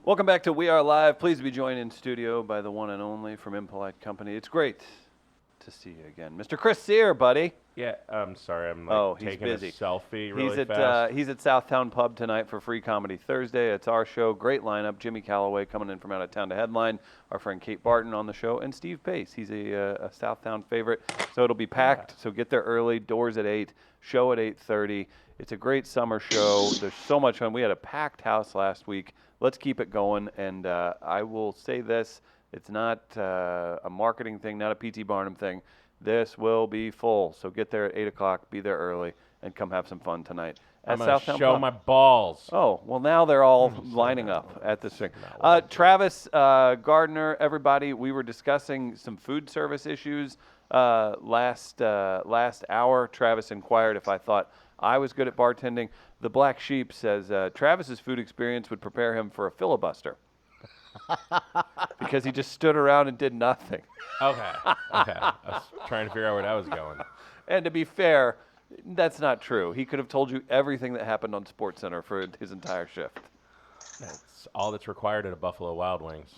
Welcome back to We Are Live. Pleased to be joined in studio by the one and only from Impolite Company. It's great to see you again. Mr. Chris Sear, buddy. Yeah, I'm sorry. I'm he's taking busy. a selfie really fast. He's at Southtown Pub tonight for Free Comedy Thursday. It's our show. Great lineup. Jimmy Calloway coming in from out of town to headline. Our friend Kate Barton on the show. And Steve Pace. He's a Southtown favorite. So it'll be packed. So get there early. Doors at 8. Show at 8:30. It's a great summer show. There's so much fun. We had a packed house last week. Let's keep it going. And I will say this. It's not a marketing thing, not a P.T. Barnum thing. This will be full. So get there at 8 o'clock. Be there early. And come have some fun tonight. I'm going to show my balls. Oh, well, now they're all lining up at this thing. Travis Gardner, everybody, we were discussing some food service issues last hour. Travis inquired if I thought I was good at bartending. The Black Sheep says Travis's food experience would prepare him for a filibuster because he just stood around and did nothing. Okay. I was trying to figure out where that was going. And to be fair, that's not true. He could have told you everything that happened on SportsCenter for his entire shift. That's all that's required at a Buffalo Wild Wings.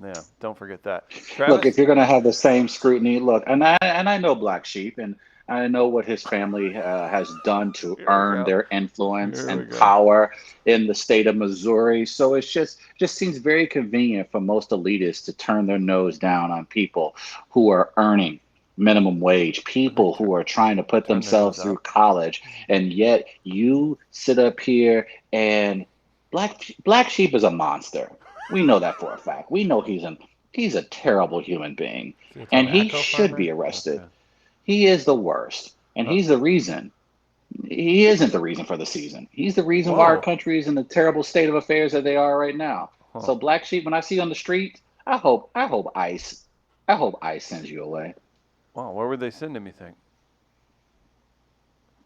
Yeah, don't forget that. Travis? Look, if you're going to have the same scrutiny, look, and I know Black Sheep, and I know what his family has done to earn their influence and power in the state of Missouri. So it's just seems very convenient for most elitists to turn their nose down on people who are earning minimum wage, people who are trying to put themselves through college, and yet you sit up here and Black Sheep is a monster. We know that for a fact. We know he's a terrible human being, and he should be arrested. Okay. He is the worst, and he's the reason. He isn't the reason for the season. He's the reason why our country is in the terrible state of affairs that they are right now. So Black Sheep, when I see you on the street, I hope ICE sends you away. Wow, where would they send him, you think?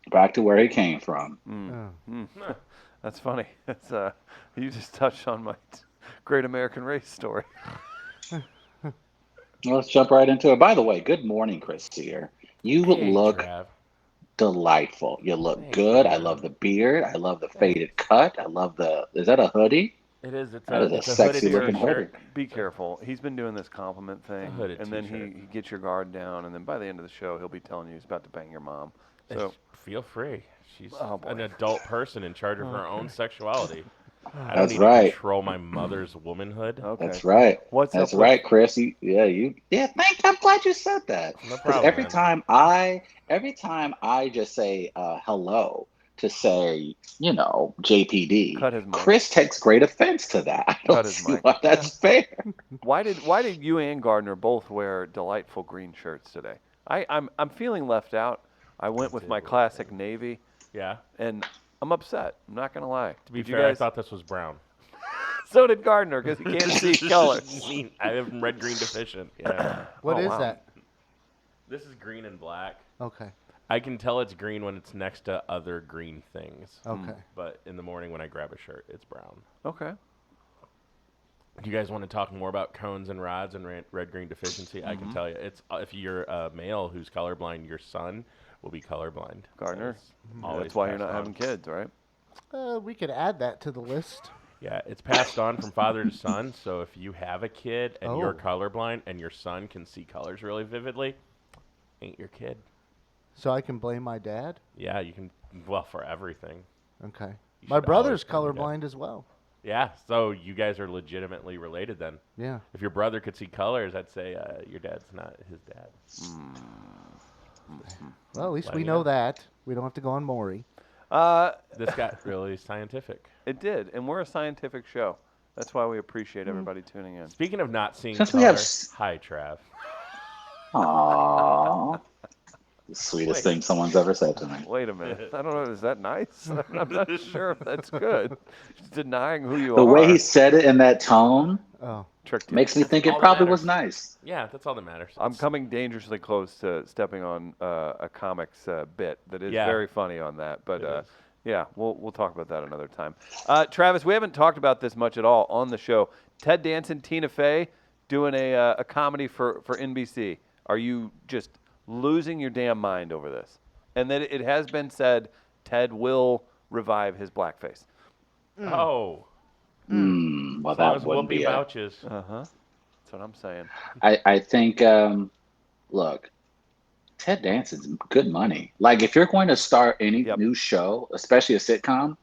Back to where he came from. That's funny. That's you just touched on my great American race story. Let's jump right into it. By the way, good morning, Chris Sear. You look delightful. You look good. I love the beard. I love the faded cut. I love is that a hoodie? It is. It's a sexy looking hoodie. Be careful. He's been doing this compliment thing, and then he gets your guard down, and then by the end of the show, he'll be telling you he's about to bang your mom. So feel free. She's an adult person in charge of her own sexuality. I don't That's need right. to control my mother's womanhood. Okay. That's right. That's right, Chris. I'm glad you said that. No problem. Every time I just say hello to say, JPD, Chris takes great offense to that. I don't see why that's fair. Why did you and Gardner both wear delightful green shirts today? I'm feeling left out. I went with my classic navy. Yeah. And I'm upset. I'm not going to lie. To be fair, I thought this was brown. So did Gardner because he can't see color. I am red-green deficient. Yeah. What is that? This is green and black. Okay. I can tell it's green when it's next to other green things. Okay. But in the morning when I grab a shirt, it's brown. Okay. Do you guys want to talk more about cones and rods and red-green deficiency? I can tell you. It's if you're a male who's colorblind, your son will be colorblind. Gardner, that's why you're not having kids, right? We could add that to the list. Yeah, it's passed on from father to son. So if you have a kid and you're colorblind and your son can see colors really vividly, ain't your kid. So I can blame my dad? Yeah, you can. Well, for everything. Okay. My brother's colorblind as well. Yeah, so you guys are legitimately related then. Yeah. If your brother could see colors, I'd say your dad's not his dad. Well, at least we know that. We don't have to go on Maury. This got really scientific. It did, and we're a scientific show. That's why we appreciate everybody tuning in. Speaking of not seeing color, hi, Trav. Aww. The sweetest thing someone's ever said to me. Wait a minute. I don't know. Is that nice? I'm not sure if that's good. Just denying who you are. The way he said it in that tone makes me think it probably was nice. Yeah, that's all that matters. I'm coming dangerously close to stepping on a comics bit that is very funny on that. But yeah, we'll talk about that another time. Travis, we haven't talked about this much at all on the show. Ted Danson, Tina Fey doing a comedy for NBC. Are you just losing your damn mind over this? And that it has been said Ted will revive his blackface. Oh. Well, As long that as wouldn't Whoopi be vouches. That's what I'm saying. I think. Look, Ted Danson's good money. Like if you're going to start any Yep. new show, especially a sitcom,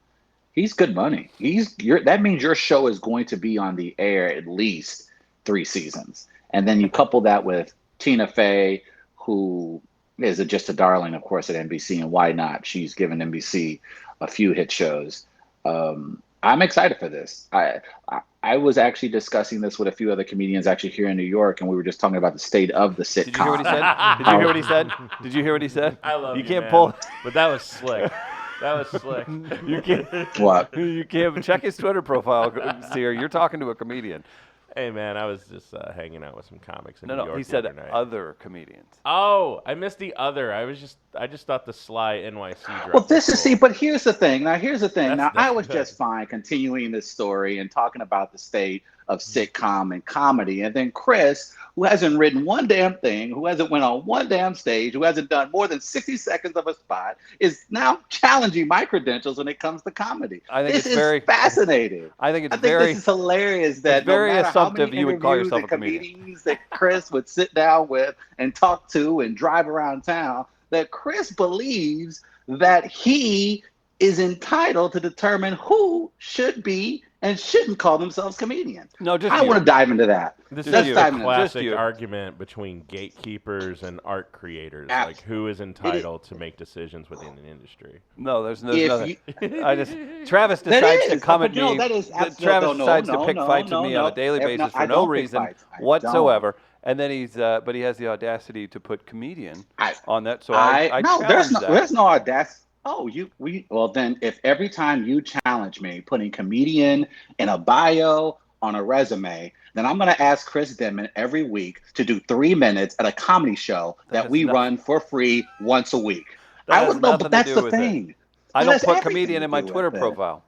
he's good money. That means your show is going to be on the air at least 3 seasons. And then you couple that with Tina Fey, who is just a darling, of course, at NBC, and why not? She's given NBC a few hit shows. I'm excited for this. I was actually discussing this with a few other comedians actually here in New York, and we were just talking about the state of the sitcom. Did you hear what he said? Did you hear what he said? Did you hear what he said? I love you, can't man. pull. But that was slick. That was slick. You can't. What? You can't check his Twitter profile, Seer. You're talking to a comedian. Hey, man, I was just hanging out with some comics in New No, York he the said other night. other comedians. Oh, I missed the other. I just thought the Sly NYC drop. Well, this was is cool. see, but here's the thing. Now, here's the thing. That's I was good. just fine continuing this story and talking about the state of sitcom and comedy, and then Chris, who hasn't written one damn thing, who hasn't went on one damn stage, who hasn't done more than 60 seconds of a spot, is now challenging my credentials when it comes to comedy. I think this it's is very fascinating. I think it's I think very. this is hilarious that it's very no matter how assumptive many you would call interviews yourself and a comedian. comedians that Chris would sit down with and talk to and drive around town, that Chris believes that he is entitled to determine who should be and shouldn't call themselves comedians. No, just I you. want to dive into that. This Just is you. the dive into that. classic you. argument between gatekeepers and art creators. Abs- Like, who is entitled to make decisions within an industry? No, there's If nothing. you- I just Travis That decides to is, come but at no, me. that is Travis no, decides no, to pick no, fights no, with me no. on a daily No, basis I for no don't pick reason fights. I whatsoever. And then but he has the audacity to put comedian on that. So I no, challenge that. there's no audacity. Oh, well then if every time you challenge me putting comedian in a bio on a resume, then I'm going to ask Chris Denman every week to do 3 minutes at a comedy show that we run for free once a week. That I has would know, nothing but that's to do the with it. thing. I It don't has put everything comedian to in my do Twitter with it. profile.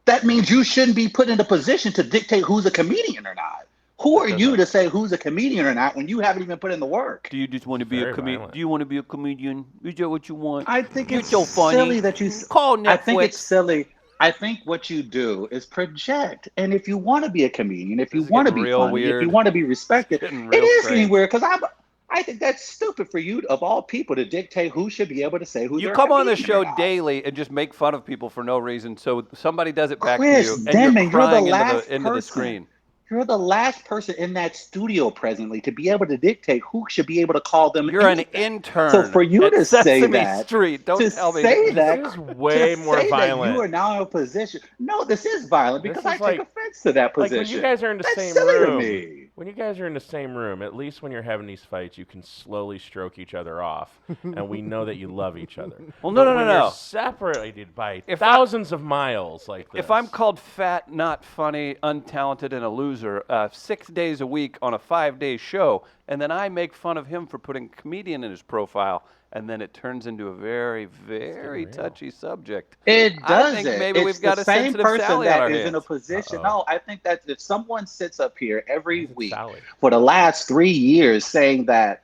That means you shouldn't be put in a position to dictate who's a comedian or not. Who are you to say who's a comedian or not when you haven't even put in the work? Do you just want to be Very a comedian? violent. Do you want to be a comedian? Is that what you want? I think You're it's so funny. silly that you Call Netflix. I think it's silly. I think what you do is project. And if you want to be a comedian, if you This is want to getting be real funny, if weird. you want to be respected, Getting it real is strange. getting weird because I think that's stupid for you, of all people, to dictate who should be able to say who's You a come on the comedian show or not. daily and just make fun of people for no reason. So somebody does it back Chris to you, and Denman, you're you're the crying last into the person. screen. You're the last person in that studio presently to be able to dictate who should be able to call them. You're an anything. intern. So for you at to say Sesame that, Street, don't to tell me say that. that, This is way to more say that violent. you are now in a position. No, this is violent This because is I take like- offense to that Like position. when you guys are in the That's same silly to room. me. When you guys are in the same room, at least when you're having these fights, you can slowly stroke each other off, and we know that you love each other. Well, no, But no, when no, you're no. separated by If thousands of miles like this. If I'm called fat, not funny, untalented, and a loser 6 days a week on a 5-day show, and then I make fun of him for putting comedian in his profile, and then it turns into a very, very real. touchy subject. It I does. think it. maybe it's we've got the a same sensitive person Sally on that our is in a hands. position. Uh-oh. No, I think that if someone sits up here every week Sally. for the last 3 years saying that,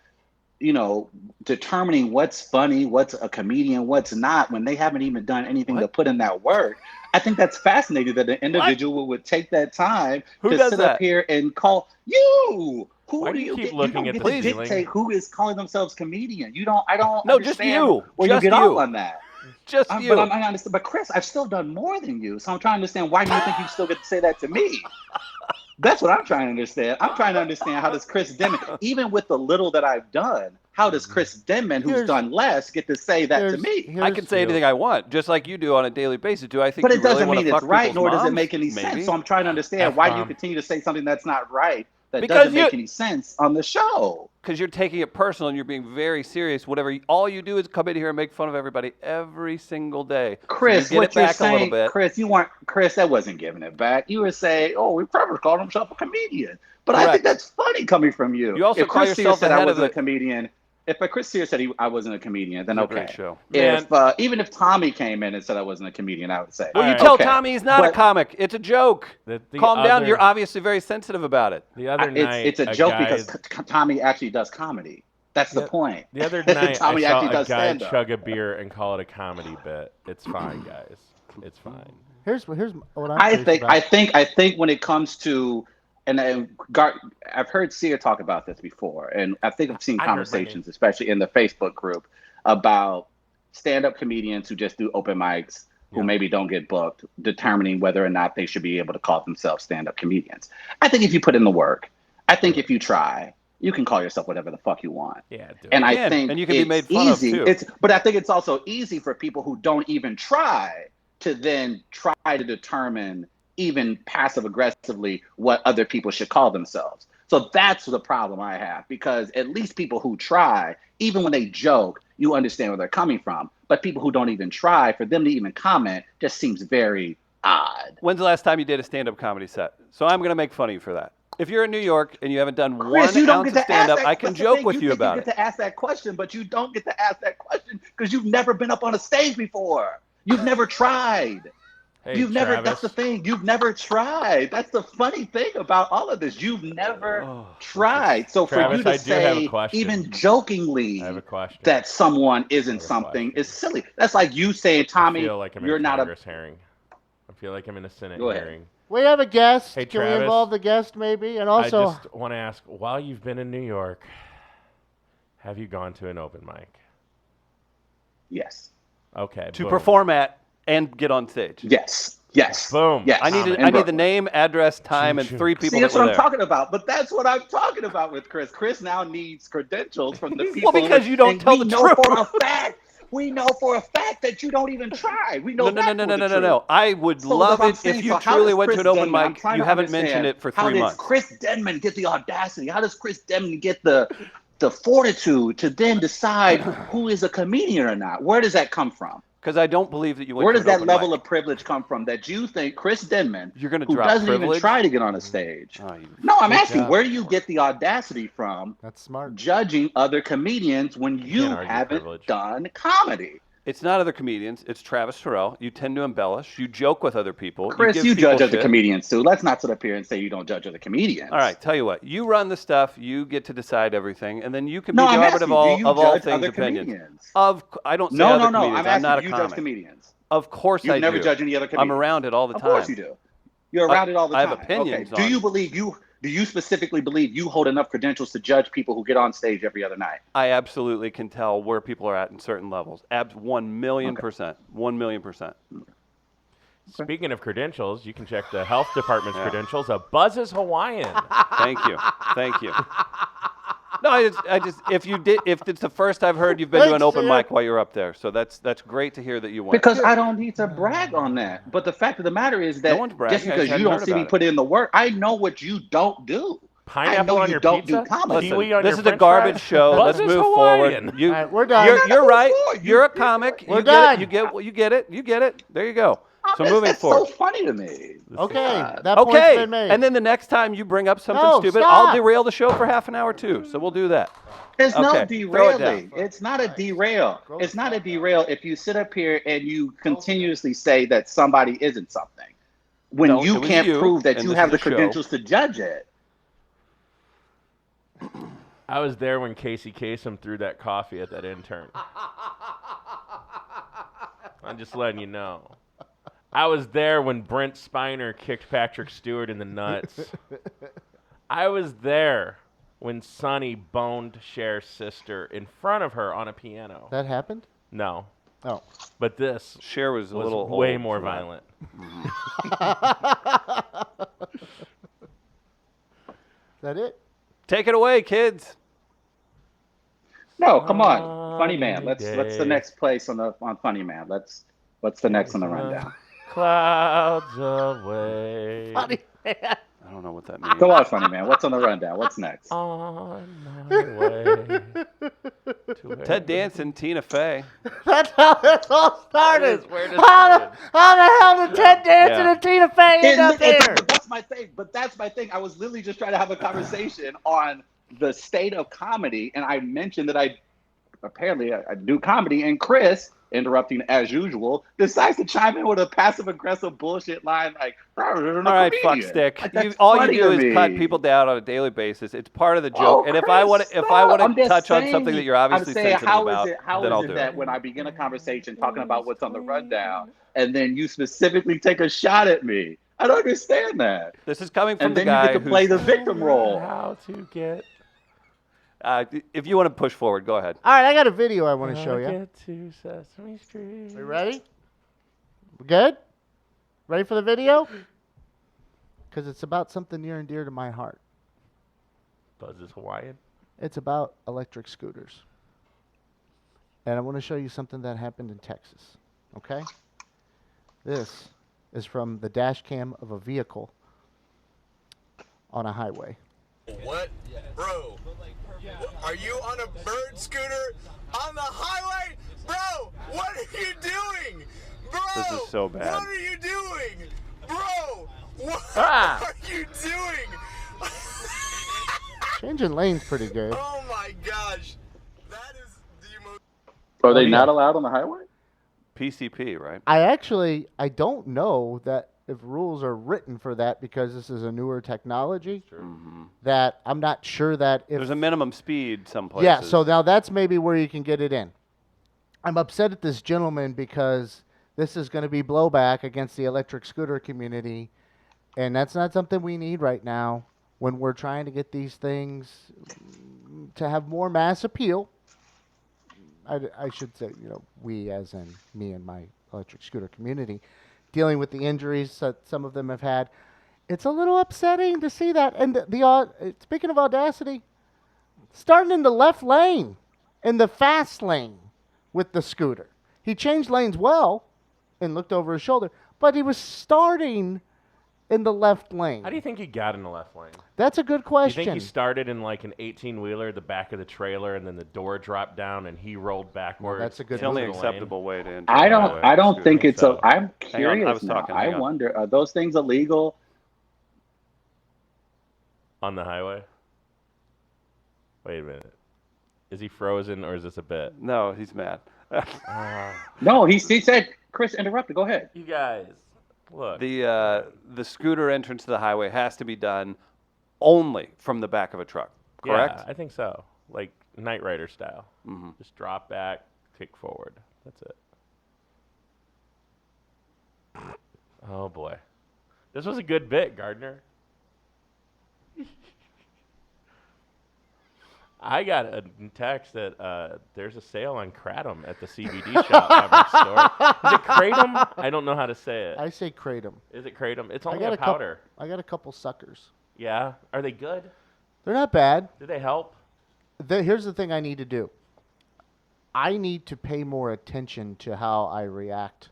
determining what's funny, what's a comedian, what's not, when they haven't even done anything to put in that work, I think that's fascinating that an individual would take that time Who to does sit that? up here and call you. Who Why do do you you keep get? looking you at don't the get to ceiling? dictate who is calling themselves comedian. I don't No, just understand you. where Just you get you. off on that. Just But you. I understand. But Chris, I've still done more than you, so I'm trying to understand why do you think you still get to say that to me? That's what I'm trying to understand. I'm trying to understand how does Chris Denman, even with the little that I've done, how does Chris Denman, who's Here's- done less, get to say that to me? I can say anything I want, just like you do on a daily basis. Do I think But you it really doesn't want mean to fuck it's right, people's nor does it moms? make any Maybe. sense. So I'm trying to understand why do you F-bomb. continue to say something that's not right, that Because doesn't make you- any sense on the show. Because you're taking it personal and you're being very serious. All you do is come in here and make fun of everybody every single day. Chris, so you get what it you're back a little saying, bit. Chris, that wasn't giving it back. You were saying, oh, Trevor called himself a comedian. But I Correct. think that's funny coming from you. You also if call Chris Sears yourself said the I head of wasn't the- a comedian, if Chris Sears said I wasn't a comedian, then It's a okay. great show. If even if Tommy came in and said I wasn't a comedian, I would say. Well, you Alright. tell Okay. Tommy he's not a But- comic. It's a joke. The Calm down. other- You're obviously very sensitive about it. The other night, It's a joke guy, because Tommy actually does comedy. That's the point. The other night, Tommy I saw actually a does guy stand-up. chug a beer and call it a comedy bit. It's fine, guys. It's fine. Here's what I'm I curious think about. I think when it comes to I've heard Sia talk about this before, and I think I've seen I heard my name. conversations, especially in the Facebook group, about stand-up comedians who just do open mics, who Yeah. maybe don't get booked, determining whether or not they should be able to call themselves stand-up comedians. I think if you put in the work, I think if you try, you can call yourself whatever the fuck you want. Yeah, do And it. I can, think and you can be made it's fun of, easy. too. But I think it's also easy for people who don't even try to then try to determine even passive aggressively what other people should call themselves. So that's the problem I have, because at least people who try, even when they joke, you understand where they're coming from. But people who don't even try, for them to even comment just seems very odd. When's the last time you did a stand-up comedy set? So I'm going to make fun of you for that. If you're in New York and you haven't done Chris, one you don't ounce get of to ask stand-up, that. I can That's the joke thing. with you about You it. get to ask that question, but you don't get to ask that question because you've never been up on a stage before. You've never tried. Hey, You've never. Travis. That's the thing. You've never tried. That's the funny thing about all of this. You've never tried. So for Travis, you to I do have a say, question. even jokingly, I have a question. that someone I isn't have a something question. is silly. That's like you saying, I Tommy, feel like I'm you're in a not Congress hearing. I feel like I'm in a Senate Go ahead. hearing. We have a guest. Hey, Can we Travis, involve the guest maybe? And also, I just want to ask, while you've been in New York, have you gone to an open mic? Yes. Okay. To boom. perform at and get on stage. Yes. Yes. Boom. Yes. I need In the Brooklyn. name, address, time, and Choo-choo. 3 people See, that that's were what I'm there. talking about. But that's what I'm talking about with Chris. Chris now needs credentials from the people. Well, because you don't and tell we the know truth. for a fact. We know for a fact that you don't even try. We know No. I would So love I'm it saying, if you so how truly does went to Chris an open Denman- I'm mic. trying You to haven't mentioned understand, it for how 3 does months. Chris Denman get the audacity? How does Chris Denman get the fortitude to then decide who is a comedian or not? Where does that come from? Because I don't believe that you went Where to does an that open level mic. of privilege come from that you think Chris Denman, You're gonna who drop doesn't even privilege? try to get on a stage? Oh, you No, I'm Good asking, job. where do you get the audacity from that's smart. judging other comedians when can't you argue haven't privilege. done comedy? It's not other comedians. It's Travis Terrell. You tend to embellish. You joke with other people. Chris, give you people judge other shit. comedians too. Let's not sit up here and say you don't judge other comedians. All right, tell you what. You run the stuff. You get to decide everything, and then you can No, be the I'm arbiter asking, of all do you of all judge things other opinions. comedians? I don't say No, other no. comedians. I'm asking, not a do you judge comic. comedians? Of course You've I never do. judged any other comedians. I'm around it all the Of time. course you do. You're around it all the I time. have opinions Okay. on Do you specifically believe you hold enough credentials to judge people who get on stage every other night? I absolutely can tell where people are at in certain levels. 1,000,000%. 1,000,000%. Speaking of credentials, you can check the health department's credentials of Buzz's Hawaiian. Thank you. No, I just if it's the first I've heard you've been to an Thanks, open Sia. mic while you're up there, so that's great to hear that you went. Because I don't need to brag on that. But the fact of the matter is that No one's bragging. just I because just you hadn't don't heard see me about it. put in the work, I know what you don't do. I Pineapple know on you your don't pizza? do comedy. Kiwi on this your is a french garbage fries? show. Let's Buzz's move Hawaiian. forward. You, All right, we're done. You're right. You You're a did comic. it. We're You done. get it. There you go. So That's- moving that's forward. so funny to me. Okay, God. that point's Okay, been made. and then the next time you bring up something No, stupid, stop. I'll derail the show for half an hour too. So we'll do that. There's no Okay, throw it down. derailing. It's not a derail. It's not a derail if you sit up here and you continuously say that somebody isn't something when No, you it was can't you, prove that and you this have is the a show. credentials to judge it. I was there when Casey Kasem threw that coffee at that intern. I'm just letting you know. I was there when Brent Spiner kicked Patrick Stewart in the nuts. I was there when Sonny boned Cher's sister in front of her on a piano. that happened? No, Oh. but this Cher was a was little way old more for that. violent. Is that it? Take it away, kids. No, come on, Funny Man. Sunny Let's the day. next place on Funny Man. What's the next on the rundown? Clouds away. Funny man. I don't know what that means. Go on, Funny Man. What's on the rundown? What's next? On my way. to Ted Danson, Tina Fey. That's how this all started. Where does How the hell did Ted Danson Yeah. and Tina Fey end up there? That's my thing. But that's my thing. I was literally just trying to have a conversation on the state of comedy, and I mentioned that I do comedy, and Chris, interrupting as usual, decides to chime in with a passive aggressive bullshit line like, All right, fuck stick. Like, All funny you do to is cut me. people down on a daily basis. It's part of the joke. Oh, and if I want Chris, to, I'm just touch on saying, something that you're obviously I'm saying, sensitive about, how then is I'll it do that it. when I begin a conversation talking about what's on the rundown, and then you specifically take a shot at me. I don't understand that. This is coming from And the then guy you get to play the victim role. How to get. If you want to push forward, go ahead. All right, I got a video I want to show you. Get to Sesame Street. You ready? We good? Ready for the video? Because it's about something near and dear to my heart. Buzz is Hawaiian. It's about electric scooters. And I want to show you something that happened in Texas. Okay? This is from the dash cam of a vehicle on a highway. What? Bro, are you on a bird scooter on the highway? Bro, what are you doing? Bro, This is so bad. What are you doing? Bro, what Ah. are you doing? Changing lanes pretty good. Oh my gosh. That is the most... Are they yeah. not allowed on the highway? PCP, right? I don't know that if rules are written for that because this is a newer technology. That I'm not sure that if There's a minimum speed some places. yeah, so now that's maybe where you can get it in. I'm upset at this gentleman because this is going to be blowback against the electric scooter community, and that's not something we need right now when we're trying to get these things to have more mass appeal. I should say, we as in me and my electric scooter community, dealing with the injuries that some of them have had. It's a little upsetting to see that. And speaking of audacity, starting in the left lane, in the fast lane with the scooter. He changed lanes well and looked over his shoulder, but he was starting in the left lane. How do you think he got in the left lane? That's a good Do you question. think he started in like an 18-wheeler, the back of the trailer, and then the door dropped down and he rolled backwards? that's a good It's the only into the lane? acceptable way to enter. I the don't. highway I don't scooter. think it's so. a. I'm Hang on, curious I was now. talking, I hang on. wonder, are those things illegal? On the highway? Wait a minute. Is he frozen or is this a bit? No, he's mad. No, he said. Chris interrupted. Go ahead. You guys, look. The scooter entrance to the highway has to be done only from the back of a truck, correct? Yeah, I think so. Like Knight Rider style. Mm-hmm. Just drop back, kick forward. That's it. Oh boy. This was a good bit, Gardner. I got a text that there's a sale on Kratom at the CBD shop fabric store. Is it Kratom? I don't know how to say it. I say kratom. Is it Kratom? It's I only got a powder. I got a couple suckers. Yeah. Are they good? They're not bad. Do they help? Here's the thing I need to do. I need to pay more attention to how I react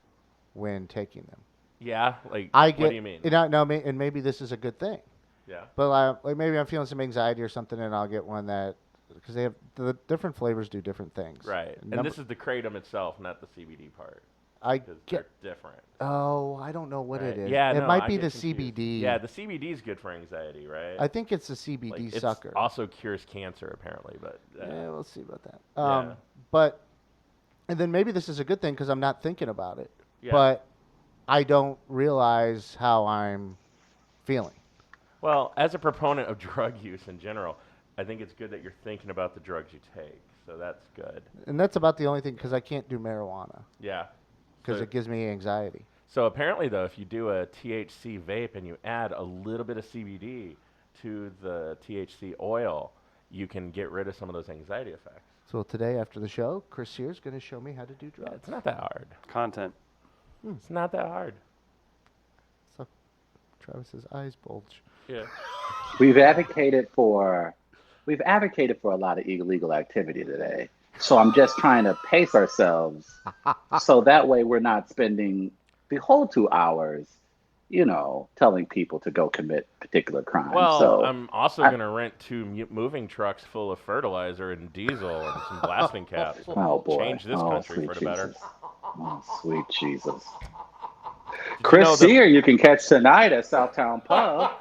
when taking them. Yeah. Like, What what do you mean? And maybe this is a good thing. Yeah. But like maybe I'm feeling some anxiety or something, and I'll get one that because they have the different flavors do different things. Right. And this is the Kratom itself, not the CBD part. I Because get. they're different. Oh, I don't know what it Right. is. Yeah, it no, might I be get the confused. CBD. Yeah, the CBD is good for anxiety, right? I think it's the CBD Like, it sucker. also cures cancer, apparently, but Yeah, we'll see about that. Yeah. But and then maybe this is a good thing because I'm not thinking about it. Yeah. But I don't realize how I'm feeling. well, as a proponent of drug use in general, I think it's good that you're thinking about the drugs you take. So that's good. And that's about the only thing because I can't do marijuana Yeah. because So- it gives me anxiety. So apparently, though, if you do a THC vape and you add a little bit of CBD to the THC oil, you can get rid of some of those anxiety effects. So today after the show, Chris Sears is going to show me how to do drugs. It's not that hard. Content. It's not that hard. So Travis's eyes bulge. Yeah. We've advocated for a lot of illegal activity today. So I'm just trying to pace ourselves so that way we're not spending the whole 2 hours, telling people to go commit particular crimes. Well, so I'm also going to rent 2 moving trucks full of fertilizer and diesel and some blasting caps. oh boy, Change this country sweet for the better. Jesus. Oh, sweet Jesus. you Chris know that- Sear, you can catch tonight at Southtown Pub.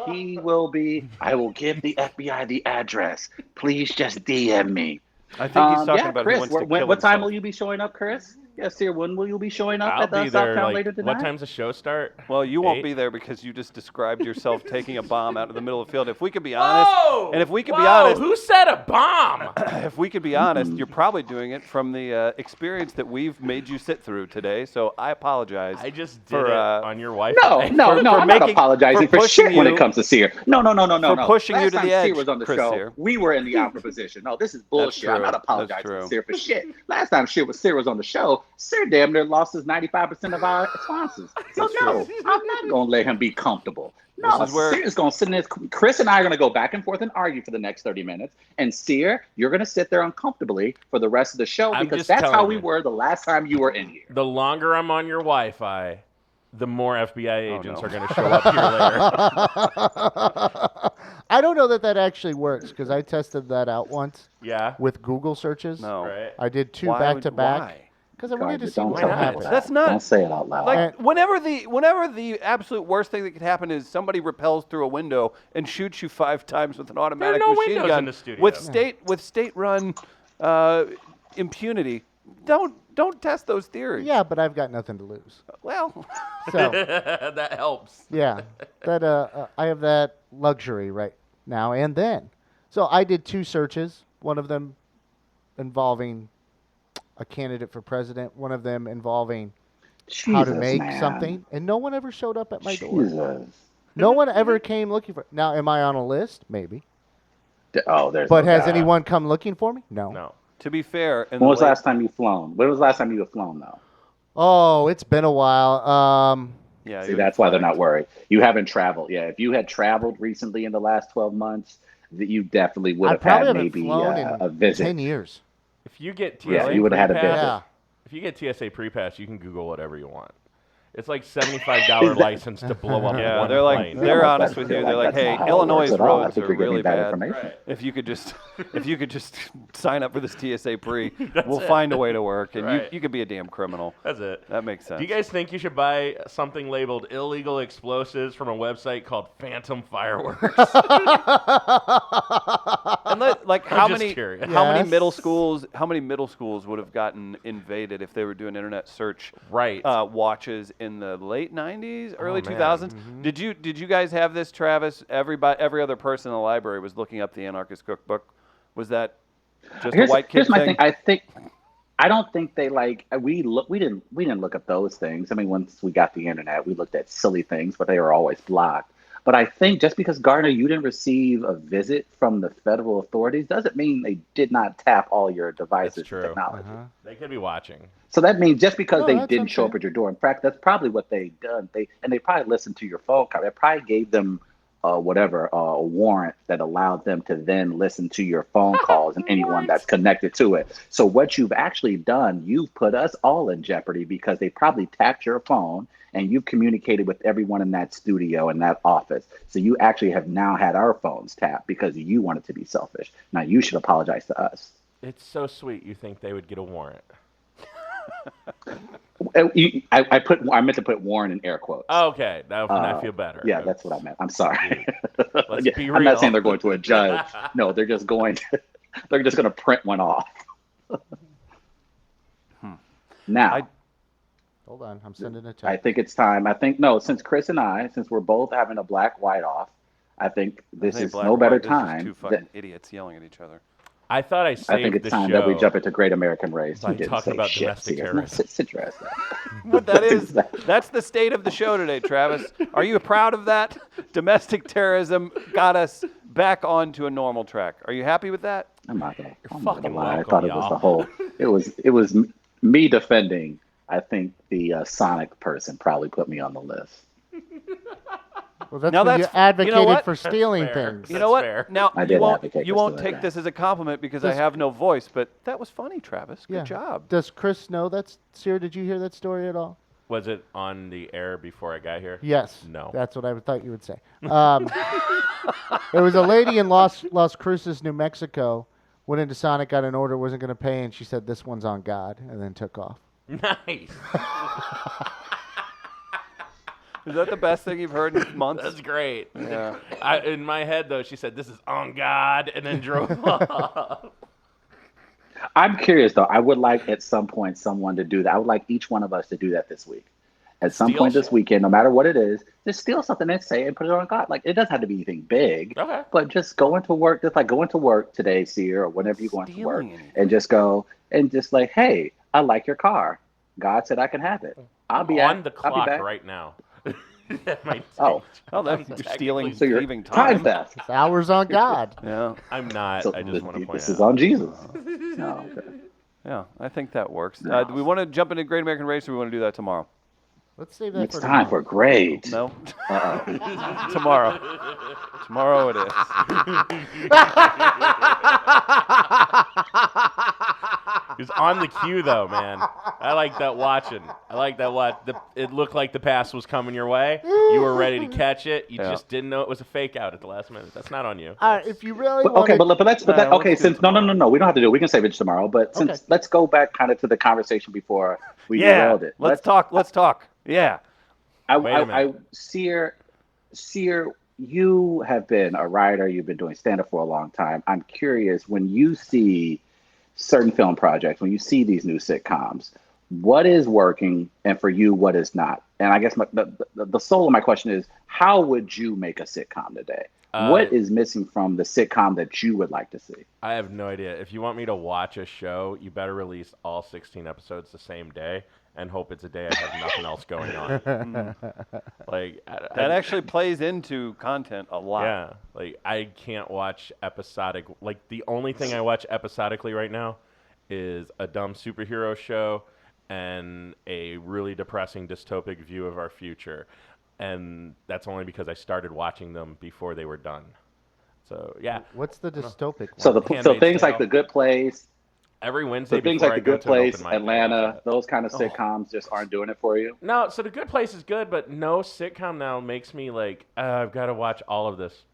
I will give the FBI the address. Please just DM me. I think he's talking yeah, about Chris, who wants to kill what time himself. will you be showing up, Chris? Yeah, Sear, when will you be showing up I'll at the be South there. Town later tonight? What time's the show start? Well, you won't 8? be there because you just described yourself taking a bomb out of the middle of the field. If we could be honest, Whoa! and if we could Whoa! be honest, Who said a bomb? if we could be honest, you're probably doing it from the experience that we've made you sit through today. So I apologize. I just did for, it on your wife. No, I'm not apologizing for pushing shit when it you- comes to Sear. No. For pushing Last you to time the edge, Sear was on the Chris show, Sear. we were in the alpha position. No, this is bullshit. I'm true. not That's apologizing true. to Sear for shit. Last time Sear was on the show, Sear damn near lost his 95% of our sponsors. So no, I'm not going to let him be comfortable. No, This is where- Sear is going to sit in this. Chris and I are going to go back and forth and argue for the next 30 minutes. And Sear, you're going to sit there uncomfortably for the rest of the show I'm because just that's how telling we you. were the last time you were in here. The longer I'm on your Wi-Fi, the more FBI agents no. are going to show up here later. I don't know that actually works because I tested that out once Yeah. with Google searches. No. Right. I did 2 Why back would- to back why? because I wanted to Guys, see don't what tell would people happen. that. That's not- Don't say it out loud. Like whenever the absolute worst thing that could happen is somebody repels through a window and shoots you 5 times with an automatic no machine windows gun in the studio. with state-run impunity. Don't test those theories. Yeah, but I've got nothing to lose. Well, So That helps. yeah, that I have that luxury right now and then. So I did 2 searches. One of them involving a candidate for president. One of them involving how to Jesus, make man. something, and no one ever showed up at my door. Jesus. No one ever came looking for. Now, am I on a list? Maybe. Oh, there's. But no has doubt. anyone come looking for me? No. No. to be fair, in When was the the late- last time you flown? When was the last time you were flown, though? Oh, it's been a while. yeah, See, you that's why they're flagged. not worried. You haven't traveled. Yeah, if you had traveled recently in the last 12 months, that you definitely would I have probably had haven't maybe flown in a visit. 10 years. If you get TSA Yeah, you would've had a pre-pass, visit. Yeah. If you get TSA pre-pass, you can Google whatever you want. It's like $75 license to blow up Yeah, one they're like plane. they're Yeah, honest that's- with you. They're like, that's hey, not how it Illinois works at all. I roads think are you're getting really bad bad. information. If you could just sign up for this TSA pre, we'll it. find a way to work, and Right. you could be a damn criminal. That's it. That makes sense. Do you guys think you should buy something labeled illegal explosives from a website called Phantom Fireworks? And like I'm how just many curious. how many Yes. middle schools would have gotten invaded if they were doing internet search Right. watches in the late 90s, early man. 2000s? Did you guys have this, Travis? Every other person in the library was looking up the Anarchist Cookbook. Was that just a white kid Here's my thing? thing. I don't think they we didn't look up those things. I mean, once we got the internet, we looked at silly things, but they were always blocked. But I think just because, Gardner, you didn't receive a visit from the federal authorities doesn't mean they did not tap all your devices and true. technology. They could be watching. So that means just because No, they that's didn't show up okay. at your door, in fact, that's probably what they done. They probably listened to your phone call. They probably gave them a warrant that allowed them to then listen to your phone calls and anyone that's connected to it. So what you've actually done, you've put us all in jeopardy because they probably tapped your phone and you've communicated with everyone in that studio, in that office. So you actually have now had our phones tapped because you wanted to be selfish. Now you should apologize to us. It's so sweet you think they would get a warrant. I meant to put Warren in air quotes. Okay, now I feel better. Yeah, that's what I meant. I'm sorry. Let's be I'm not real. saying they're going to a judge. No, they're just going to print one off. Now, Hold on, I'm sending a text. I think it's time. Since Chris and since we're both having a black-white off, I think this I think is black no and better white, this is time. two fucking idiots yelling at each other. I thought I saved I think it's the time show that we jump into Great American Race. by We didn't talking say about shit. domestic See, no, terrorism. sit your ass down. What that is, Exactly. that's the state of the show today, Travis. Are you proud of that? Domestic terrorism got us back onto a normal track. Are you happy with that? I'm not gonna fucking lie. I welcome, thought it was y'all. the whole. It was me defending. I think the Sonic person probably put me on the list. Well, that's Now when that's- you advocated what? for stealing fair. things. You That's know what? fair. Now I you did won't advocate you for won't stealing take that. this as a compliment because I Does- have no voice, but that was funny, Travis. Good Yeah. job. Does Chris know that's Sierra? Did you hear that story at all? Was it on the air before I got here? Yes. No. That's what I thought you would say. There was a lady in Las Cruces, New Mexico, went into Sonic, got an order, wasn't going to pay, and she said, "This one's on God," and then took off. Nice. Is that the best thing you've heard in months? That's great. Yeah. In my head, though, she said, "This is on God," and then drove off. I'm curious though. I would like at some point someone to do that. I would like each one of us to do that this week. At some Steal point this shit? weekend, no matter what it is, just steal something and say it and put it on God. Like it doesn't have to be anything big, Okay. but just go into work, just like go into work today, Seer, or whenever you go into work, Stealing anything. and just go and just like, hey, I like your car. God said I can have it. I'll be on the I'll be clock back. right now. That might Oh. Oh, that's I'm you're technically- stealing, So you're thieving time time. theft. It's hours on God. Yeah, I'm not. So I just want to point this out. is on Jesus. No, okay. yeah, I think that works. No. Do we want to jump into Great American Race, or we want to do that tomorrow? Let's save that It's for time tomorrow. for great. No, Uh-oh. tomorrow. Tomorrow it is. He's on the cue though, man. I like that watching. I like that watch. It looked like the pass was coming your way. You were ready to catch it. You Yeah. just didn't know it was a fake out at the last minute. That's not on you. All right, if you really But, want okay, but let's No, let's okay. do it Since no, we don't have to do it. We can save it tomorrow. But since Okay. let's go back kind of to the conversation before we Yeah, derailed it. let's talk. Let's talk. Yeah. Wait a minute. Seer, you have been a writer. You've been doing stand-up for a long time. I'm curious when you see certain film projects, when you see these new sitcoms, what is working, and for you, what is not? And I guess the soul of my question is, how would you make a sitcom today? What is missing from the sitcom that you would like to see? I have no idea. If you want me to watch a show, you better release all 16 episodes the same day and hope it's a day I have nothing else going on. Like That actually plays into content a lot. Yeah, like I can't watch episodic. Like the only thing I watch episodically right now is a dumb superhero show and a really depressing dystopic view of our future, and that's only because I started watching them before they were done. So yeah, What's the dystopic So one? Handmaid's things Tale. like The Good Place, every Wednesday so things before like I The go Good to an Place, open mic, I watch Atlanta, that. those kind of sitcoms just aren't doing it for you. No, so The Good Place is good, but no sitcom now makes me like I've got to watch all of this.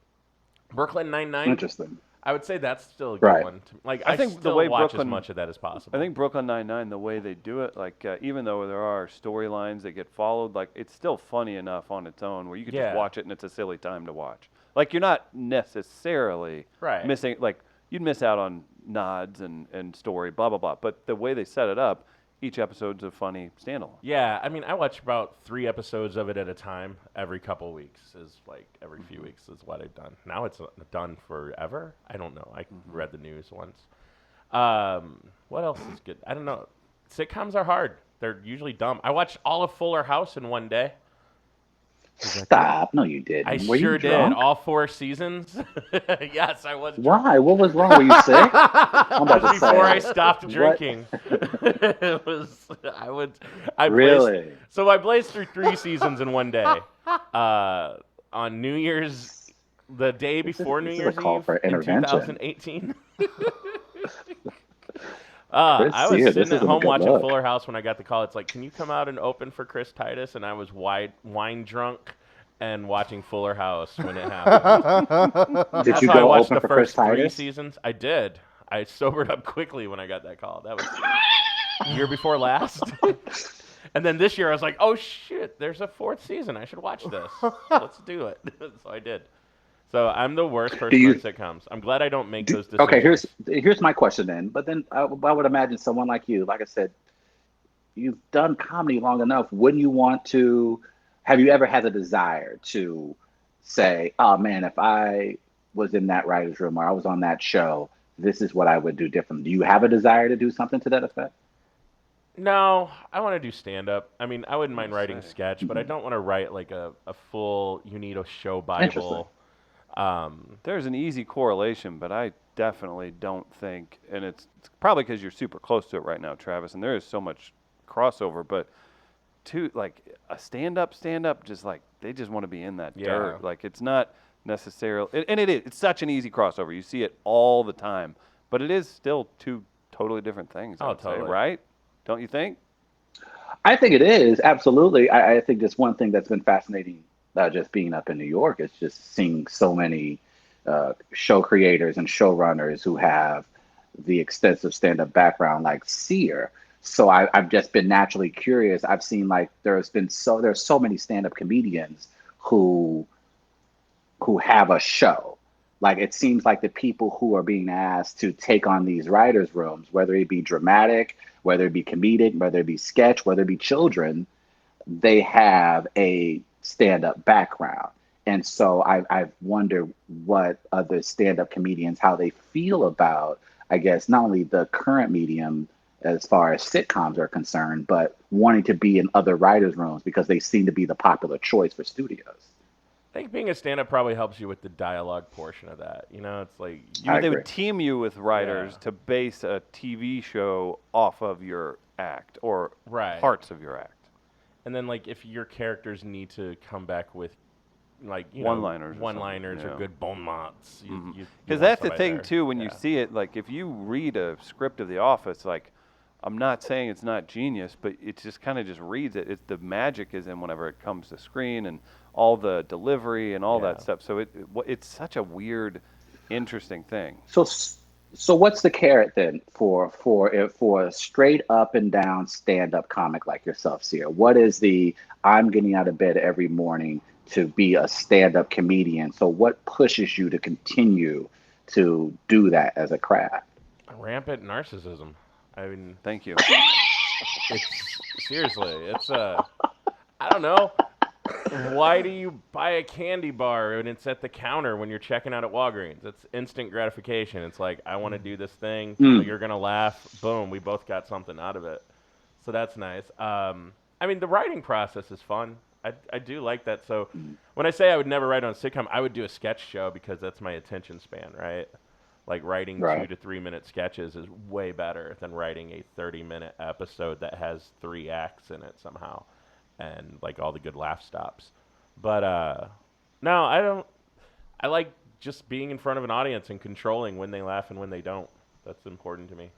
Brooklyn Nine-Nine. Interesting. I would say that's still a good Right. one. Like I I think the still way watch Brooklyn- as much of that as possible. I think Brooklyn Nine-Nine, the way they do it, like even though there are storylines that get followed, like it's still funny enough on its own where you can Yeah. just watch it and it's a silly time to watch. Like you're not necessarily Right. missing, like you'd miss out on nods and story, blah, blah, blah. But the way they set it up, each episode's a funny standalone. Yeah, I mean, I watch about 3 episodes of it at a time every couple weeks. Is like every few weeks is what I've done. Now it's done forever. I don't know. I read the news once. What else is good? I don't know. Sitcoms are hard. They're usually dumb. I watched all of Fuller House in one day. Stop. No, you didn't. I Were sure you did. drunk? All 4 seasons. Yes, I was. Why? What was wrong? Were you sick? I'm about to say. Before I stopped What? drinking, it was I Really? blazed, so I blazed through 3 seasons in one day. On New Year's, the day before New this is a Year's call Eve for in intervention. 2018. I was Seer, this sitting at isn't a home good watching look. Fuller House when I got the call. It's like, can you come out and open for Chris Titus? And I was wine drunk and watching Fuller House when it happened. Did That's you how I go watched open the for Chris first 3 Titus? seasons. I did. I sobered up quickly when I got that call. That was year before last. And then this year I was like, oh shit, there's a 4th season. I should watch this. Let's do it. So I did. So I'm the worst person you- on sitcoms. I'm glad I don't make those decisions. Okay, here's my question then. But then I would imagine someone like you, like I said, you've done comedy long enough. Wouldn't you want to? Have you ever had the desire to say, "Oh man, if I was in that writer's room or I was on that show, this is what I would do different"? Do you have a desire to do something to that effect? No, I want to do stand-up. I mean, I wouldn't mind writing sketch, but I don't want to write like a full, you need a show Bible. There's an easy correlation, but I definitely don't think, and it's probably because you're super close to it right now, Travis, and there is so much crossover, but like a stand-up, just like they just want to be in that Yeah. dirt. Like it's not necessarily, and it's such an easy crossover. You see it all the time, but it is still 2 totally different things. I Oh, would say, totally. right? Don't you think? I think it is absolutely. I think just one thing that's been fascinating, just being up in New York, is just seeing so many show creators and showrunners who have the extensive stand-up background, like Seer. So I've just been naturally curious. I've seen like there's so many stand-up comedians who have a show. like it seems like the people who are being asked to take on these writers' rooms, whether it be dramatic, whether it be comedic, whether it be sketch, whether it be children, they have a stand-up background. And so I wonder what other stand-up comedians, how they feel about, I guess, not only the current medium as far as sitcoms are concerned, but wanting to be in other writers' rooms because they seem to be the popular choice for studios. I think being a stand-up probably helps you with the dialogue portion of that. You know, it's like They would team you with writers Yeah. to base a TV show off of your act or Right. parts of your act. and then like if your characters need to come back with like One-liners or one-liners something, or yeah. good bon mots. Because that's the thing too. When you see it, like if you read a script of The Office, like I'm not saying it's not genius, but it just kind of just reads it. It's the magic is in whenever it comes to screen and all the delivery and all Yeah. that stuff. So it's such a weird, interesting thing. So what's the carrot then for a straight up and down stand up comic like yourself, Sierra? What is the I'm getting out of bed every morning to be a stand up comedian? So what pushes you to continue to do that as a craft? Rampant narcissism. I mean, Thank you. it's seriously, it's I don't know. Why do you buy a candy bar and it's at the counter when you're checking out at Walgreens? It's instant gratification. It's like, I want to do this thing. You're going to laugh. Boom. We both got something out of it. So that's nice. I mean, the writing process is fun. I do like that. So when I say I would never write on a sitcom, I would do a sketch show because that's my attention span, right? Like writing 2 to 3 minute sketches is way better than writing a 30-minute episode that has 3 acts in it somehow and like all the good laugh stops. But no, I don't. I like just being in front of an audience and controlling when they laugh and when they don't. That's important to me.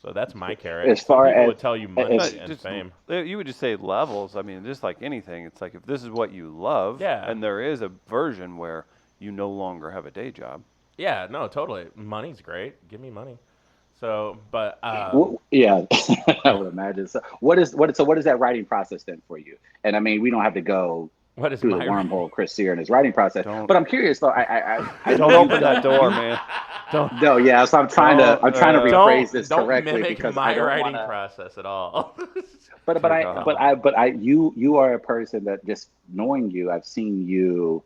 So that's my carrot. As Some far people as- would tell you money as- and Just- fame. You would just say levels. I mean, just like anything, it's like if this is what you love, Yeah. and there is a version where you no longer have a day job. Yeah, no, totally. Money's great. Give me money. So, but Yeah, I would imagine. So what is that writing process then for you? And I mean, we don't have to go what is through the my wormhole, Chris Sear, and his writing process. Don't- But I'm curious though. I Don't open that door, man. Don't. No, yeah. So I'm trying to rephrase don't this don't correctly mimic because my I don't writing wanna, process at all. you are a person that just knowing you, I've seen you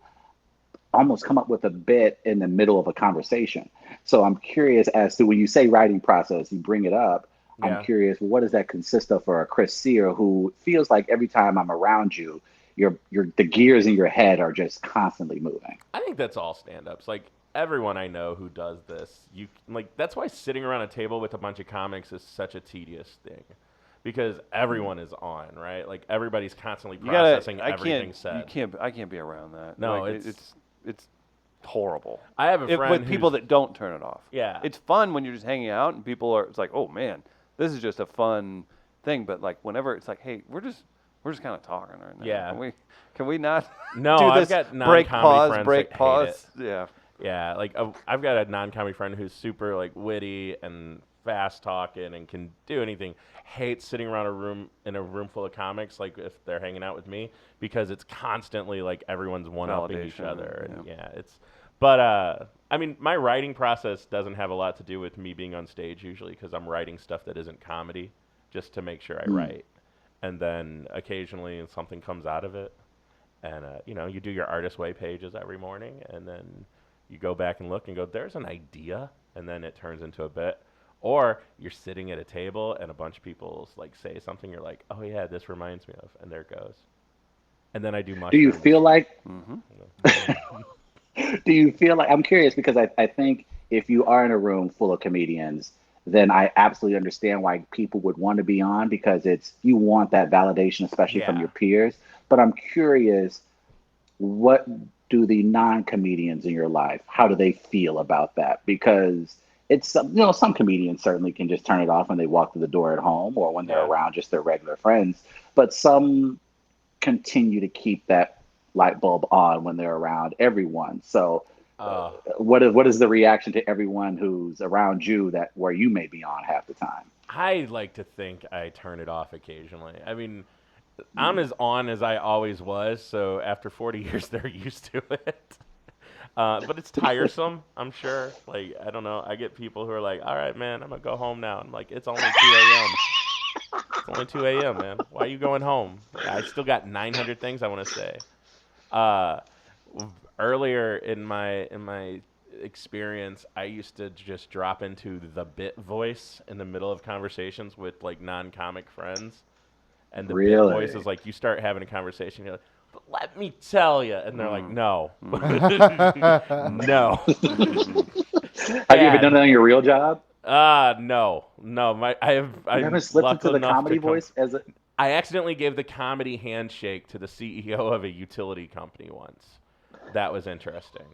almost come up with a bit in the middle of a conversation. So I'm curious as to when you say writing process, you bring it up. Yeah. I'm curious, what does that consist of for a Chris Sear who feels like every time I'm around you, the gears in your head are just constantly moving? I think that's all stand-ups. Like everyone I know who does this, that's why sitting around a table with a bunch of comics is such a tedious thing. Because everyone is on, right? Like everybody's constantly processing everything said. I can't be around that. No, Like, it's horrible. I have a friend with people that don't turn it off. Yeah. It's fun when you're just hanging out and people are. It's like, oh man, this is just a fun thing. But like whenever it's like, hey, we're just kind of talking right now. Yeah. Can we not? No, do I've this? got break non-comedy pause. friends Break that hate pause. it. Yeah. Yeah, like I've got a non-comedy friend who's super like witty and fast talking and can do anything. Hates sitting around a room full of comics, like if they're hanging out with me, because it's constantly like everyone's one-upping each Validation, other. And yeah. but I mean, my writing process doesn't have a lot to do with me being on stage usually because I'm writing stuff that isn't comedy just to make sure I write. And then occasionally something comes out of it. And, you do your Artist Way pages every morning, and then you go back and look and go, there's an idea, and then it turns into a bit. Or you're sitting at a table, and a bunch of people, say something, you're like, oh, yeah, this reminds me of, and there it goes. And then I do mushrooms. Do you feel like I'm curious because I think if you are in a room full of comedians, then I absolutely understand why people would want to be on because you want that validation, especially from Yeah. your peers. But I'm curious, what do the non-comedians in your life, how do they feel about that? Because it's, some comedians certainly can just turn it off when they walk through the door at home or when they're Yeah. around just their regular friends. But some continue to keep that light bulb on when they're around everyone. So what is the reaction to everyone who's around you where you may be on half the time? I like to think I turn it off occasionally. I mean, I'm as on as I always was, so after 40 years, they're used to it. But it's tiresome, I'm sure. Like, I don't know. I get people who are like, all right, man, I'm going to go home now. I'm like, it's only 2 a.m. It's only 2 a.m., man. Why are you going home? I still got 900 things I want to say. Earlier in my experience, I used to just drop into the bit voice in the middle of conversations with, like, non-comic friends. And the bit voice is like, you start having a conversation, you're like, but let me tell you. And they're like, no. No. Have you ever done that on your real job? No. You haven't slipped into the comedy voice as a... I accidentally gave the comedy handshake to the CEO of a utility company once. That was interesting.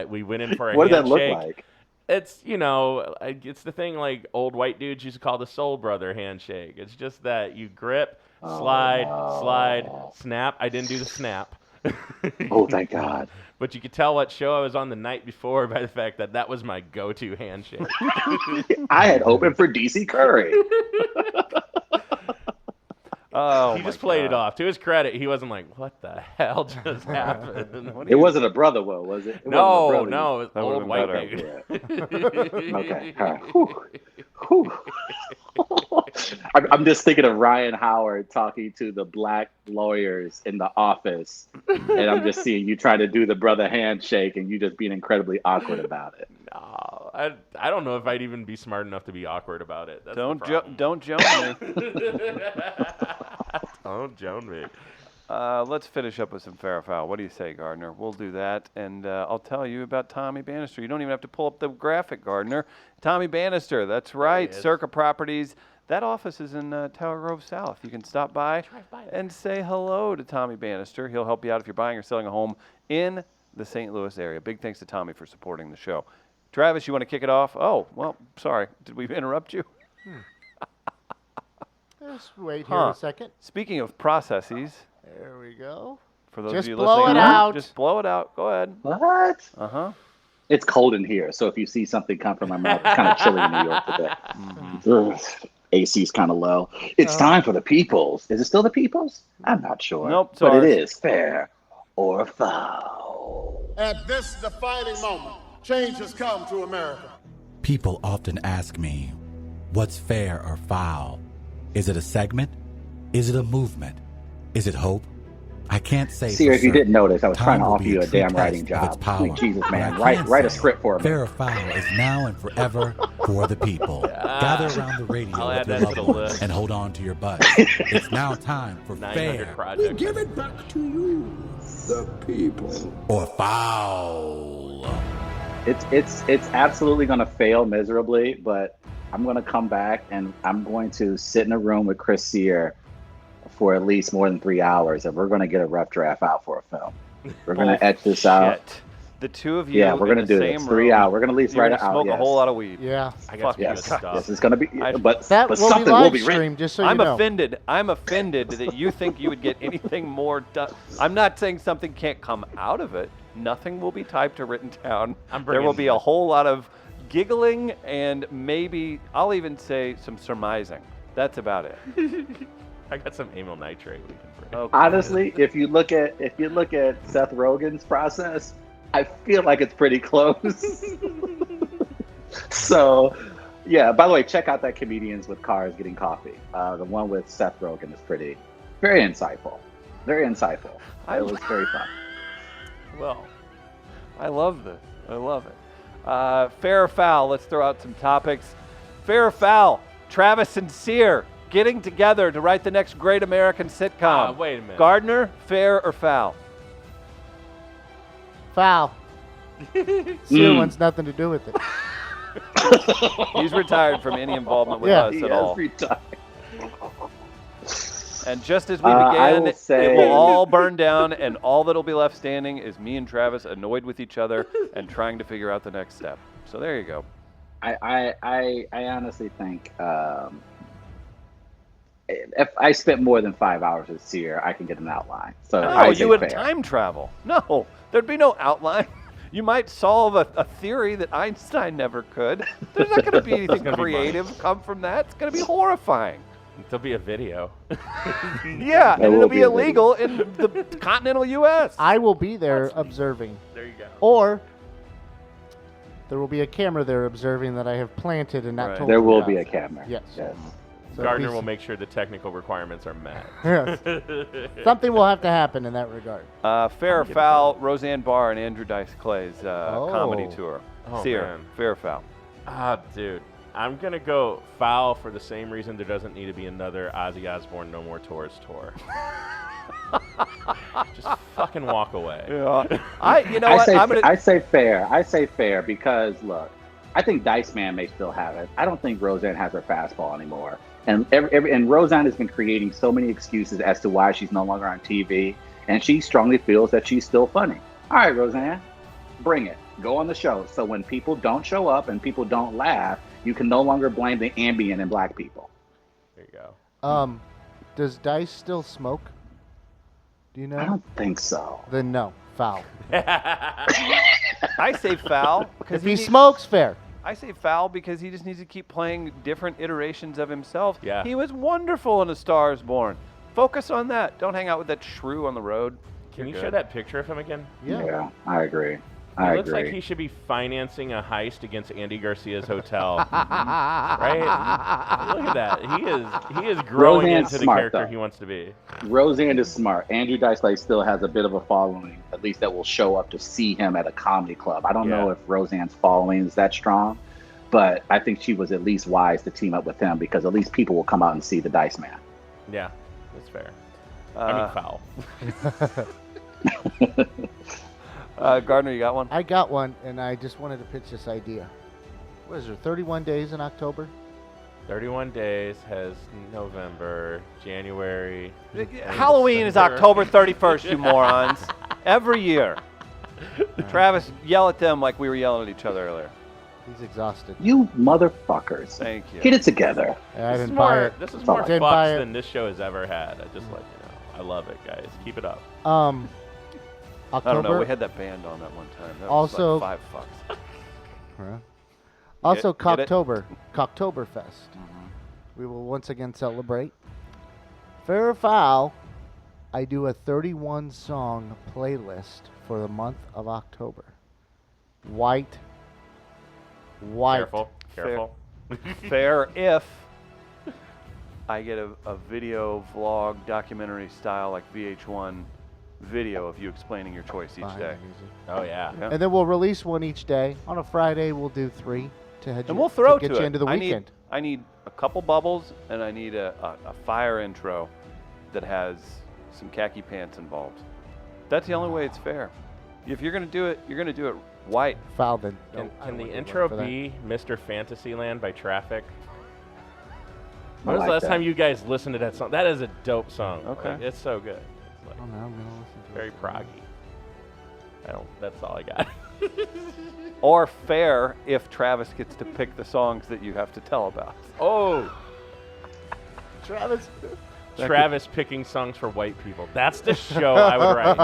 We went in for a handshake. What did that look like? It's, it's the thing like old white dudes used to call the soul brother handshake. It's just that you grip, slide, snap. I didn't do the snap. Oh, thank God. But you could tell what show I was on the night before by the fact that was my go-to handshake. I had opened for DC Curry. Oh, he just played it off. To his credit, he wasn't like, "What the hell just happened?" It wasn't a brother, was it? No, it was old white dude. Yeah. Okay. All right. Whew. I'm just thinking of Ryan Howard talking to the black lawyers in the office, and I'm just seeing you try to do the brother handshake, and you just being incredibly awkward about it. No, I don't know if I'd even be smart enough to be awkward about it. That's Don't Joan me. Don't Joan me. Let's finish up with some fair or foul. What do you say, Gardner? We'll do that, and I'll tell you about Tommy Bannister. You don't even have to pull up the graphic, Gardner. Tommy Bannister, that's right, Circa Properties. That office is in Tower Grove South. You can stop by and say hello to Tommy Bannister. He'll help you out if you're buying or selling a home in the St. Louis area. Big thanks to Tommy for supporting the show. Travis, you want to kick it off? Oh, well, sorry. Did we interrupt you? Just wait here a second. Speaking of processes. There we go. For those just of you blow listening, it out. Just blow it out. Go ahead. What? Uh-huh. It's cold in here, so if you see something come from my mouth, it's kind of chilly in New York today. Mm-hmm. AC's kind of low. It's time for the Peoples. Is it still the Peoples? I'm not sure. Nope. But it is fair or foul. At this defining moment, change has come to America. People often ask me, what's fair or foul? Is it a segment? Is it a movement? Is it hope? I can't say. See, if you didn't notice, I was trying to offer you a damn writing job. Sweet Jesus, man. Write a script for me. Fair or foul is now and forever for the people. Gather around the radio with your loved ones and hold on to your butts. It's now time for fair. We give it back to you, the people. Or foul. It's absolutely going to fail miserably, but I'm going to come back and I'm going to sit in a room with Chris Sear for at least more than 3 hours, and we're going to get a rough draft out for a film. We're going to etch this out. The two of you. Yeah, we're going to do this 3 hours. We're going to at least write it out. Smoke a whole lot of weed. Yeah. I got some good stuff. Yes, it's going to be. But something will be written. Just so I'm you know. offended. I'm offended that you think you would get anything more done. I'm not saying something can't come out of it. Nothing will be typed or written down. There will be a whole lot of giggling and maybe I'll even say some surmising. That's about it. I got some amyl nitrate we can bring. Okay. Honestly, if you look at Seth Rogen's process, I feel like it's pretty close. So, yeah. By the way, check out that Comedians with Cars Getting Coffee. The one with Seth Rogen is very insightful. Very insightful. It was very fun. Well, I love this. I love it. Fair or foul? Let's throw out some topics. Fair or foul? Travis and Sear getting together to write the next great American sitcom. Wait a minute. Gardner, fair or foul? Foul. Sear wants nothing to do with it. He's retired from any involvement with us at all. And just as we began, it will all burn down, and all that'll be left standing is me and Travis annoyed with each other and trying to figure out the next step. So there you go. I honestly think if I spent more than 5 hours with Sear, I can get an outline. So no, you would time travel. No, there'd be no outline. You might solve a theory that Einstein never could. There's not going to be anything creative come from that. It's going to be horrifying. There'll be a video. Yeah, and it'll be illegal in the continental U.S. I will be there observing. There you go. Or there will be a camera there observing that I have planted and not Right. told There you will about. be a camera. Yes. Yes. So Gardner be- will make sure the technical requirements are met. Yes. Something will have to happen in that regard. Fair or Foul, Roseanne Barr and Andrew Dice Clay's comedy Oh. tour. Oh, Sear, man. Fair or Foul? Dude, I'm gonna go foul for the same reason there doesn't need to be another Ozzy Osbourne No More Tours tour. Just fucking walk away. Yeah. I say fair. I say fair because look, I think Dice Man may still have it. I don't think Roseanne has her fastball anymore. And and Roseanne has been creating so many excuses as to why she's no longer on TV, and she strongly feels that she's still funny. All right, Roseanne, bring it. Go on the show. So when people don't show up and people don't laugh, you can no longer blame the Ambien and black people. There you go. Does Dice still smoke? Do you know? I don't think so. Then no, foul. I say foul because If he smokes, fair. I say foul because he just needs to keep playing different iterations of himself. Yeah. He was wonderful in A Star Is Born. Focus on that. Don't hang out with that shrew on the road. Can you You're show good. that picture of him again? Yeah. I agree. It I looks agree. like he should be financing a heist against Andy Garcia's hotel. Right? Look at that. He is growing Roseanne's into the smart, character though. he wants to be. Roseanne is smart. Andrew Dice Clay still has a bit of a following, at least that will show up to see him at a comedy club. I don't know Yeah. if Roseanne's following is that strong, but I think she was at least wise to team up with him because at least people will come out and see the Dice Man. Yeah, that's fair. I mean, foul. Gardner, you got one? I got one, and I just wanted to pitch this idea. What is there, 31 days in October? 31 days has November, January. Halloween is December. October 31st, you morons. Every year. Travis, yell at them like we were yelling at each other earlier. He's exhausted. You motherfuckers. Thank you. Get it together. I This is didn't buy more, it. this is all more I didn't buy fucks it. than this show has ever had. I just let you know. I love it, guys. Keep it up. October. I don't know. We had that band on that one time. That Also- was like 5 fucks. Huh? Also, Get it? Cocktoberfest. We will once again celebrate. Fair or foul, I do a 31-song playlist for the month of October. White. Careful. Fair if I get a video vlog documentary style like VH1 video of you explaining your choice each Behind day. the music. Oh, yeah. Yeah. And then we'll release one each day. On a Friday, we'll do 3 to head And you, we'll throw to get to you it. into the I weekend. need a couple bubbles and I need a fire intro that has some khaki pants involved. That's the only way it's fair. If you're gonna do it, you're gonna do it white. Foul then. Can, I can don't the wanna intro for that. be Mr. Fantasyland by Traffic? I When was like the last that. time you guys listened to that song? That is a dope song. Okay. Like, it's so good. It's like I don't know. I'm gonna listen to very it. proggy. That's all I got. Or fair if Travis gets to pick the songs that you have to tell about. Oh, Travis. Travis picking songs for white people. That's the show I would write.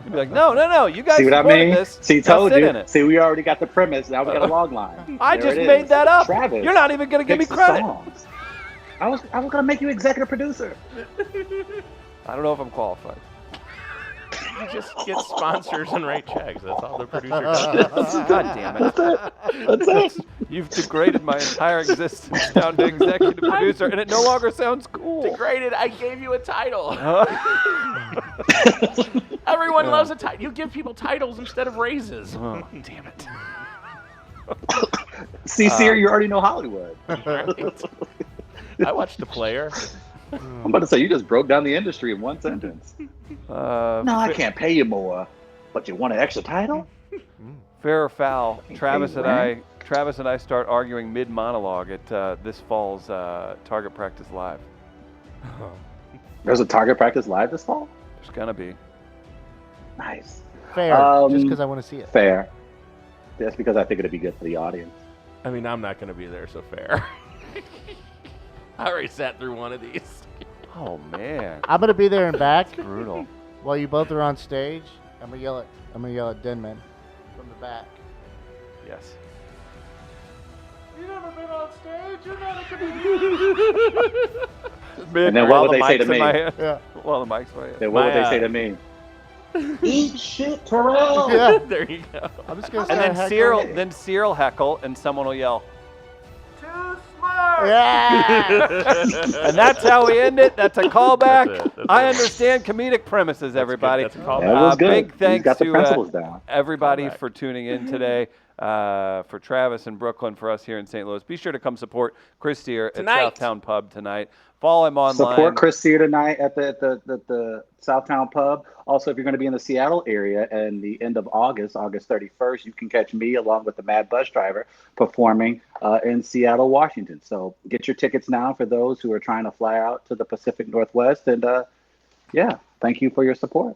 You'd be like, no, you guys See what I supported mean? this. See, Now told sit you. in it. See, we already got the premise. Now we got a log line. I There just it made is. that up. Travis You're not even gonna give me picks the credit. songs. I was gonna make you executive producer. I don't know if I'm qualified. You just get sponsors and write checks. That's all the producer does. God damn it. That's it. You've degraded my entire existence down to executive producer, and it no longer sounds cool. Degraded. I gave you a title. Everyone loves a title. You give people titles instead of raises. Oh, damn it. See, Siri, you already know Hollywood. Right? I watched The Player. I'm about to say, you just broke down the industry in one sentence. No, I can't pay you more, but you want an extra title? Fair or foul, Hey, Travis Ray. and I start arguing mid-monologue at this fall's Target Practice Live. There's a Target Practice Live this fall? There's gonna be. Nice. Fair. Just because I want to see it. Fair. That's because I think it'd be good for the audience. I mean, I'm not going to be there, so fair. I already sat through one of these. Oh man, I'm gonna be there and back brutal. while you both are on stage. I'm gonna yell at Denman from the back. Yes. You never been on stage. You're not a comedian. And then what would they say to me? Yeah. While the mic's playing. Then what would My, they say to me? Eat shit, Terrell. Yeah. There you go. I'm just gonna And start then heckling. Sear will heckle, and someone will yell. Yeah. And that's how we end it. That's a callback. That's I it. understand comedic premises, everybody. That's a callback. That was good. Big He's thanks got the to principles down. everybody Callback. for tuning in today. For Travis in Brooklyn, for us here in St. Louis. Be sure to come support Chris Steer at Tonight. Southtown Pub tonight. Follow him online. Support Chris Sear tonight at the Southtown Pub. Also, if you're going to be in the Seattle area and the end of August 31st, you can catch me along with the Mad Bus Driver performing in Seattle, Washington. So get your tickets now for those who are trying to fly out to the Pacific Northwest. And yeah, thank you for your support.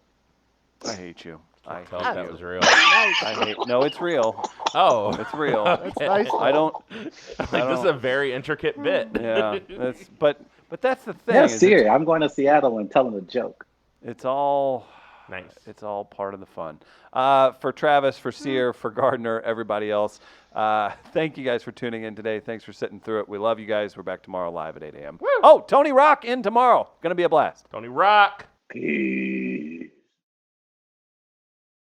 I hate you. I Tell hate that you. was real. I hate. No, it's real. Oh, It's real. That's nice. I don't. like this is a very intricate bit. Yeah. But that's the thing. Yeah, is Sear, I'm going to Seattle and telling a joke. It's all. Nice. It's all part of the fun. For Travis, for Sear, for Gardner, everybody else, thank you guys for tuning in today. Thanks for sitting through it. We love you guys. We're back tomorrow live at 8 a.m. Oh, Tony Rock in tomorrow. Going to be a blast. Tony Rock. Peace.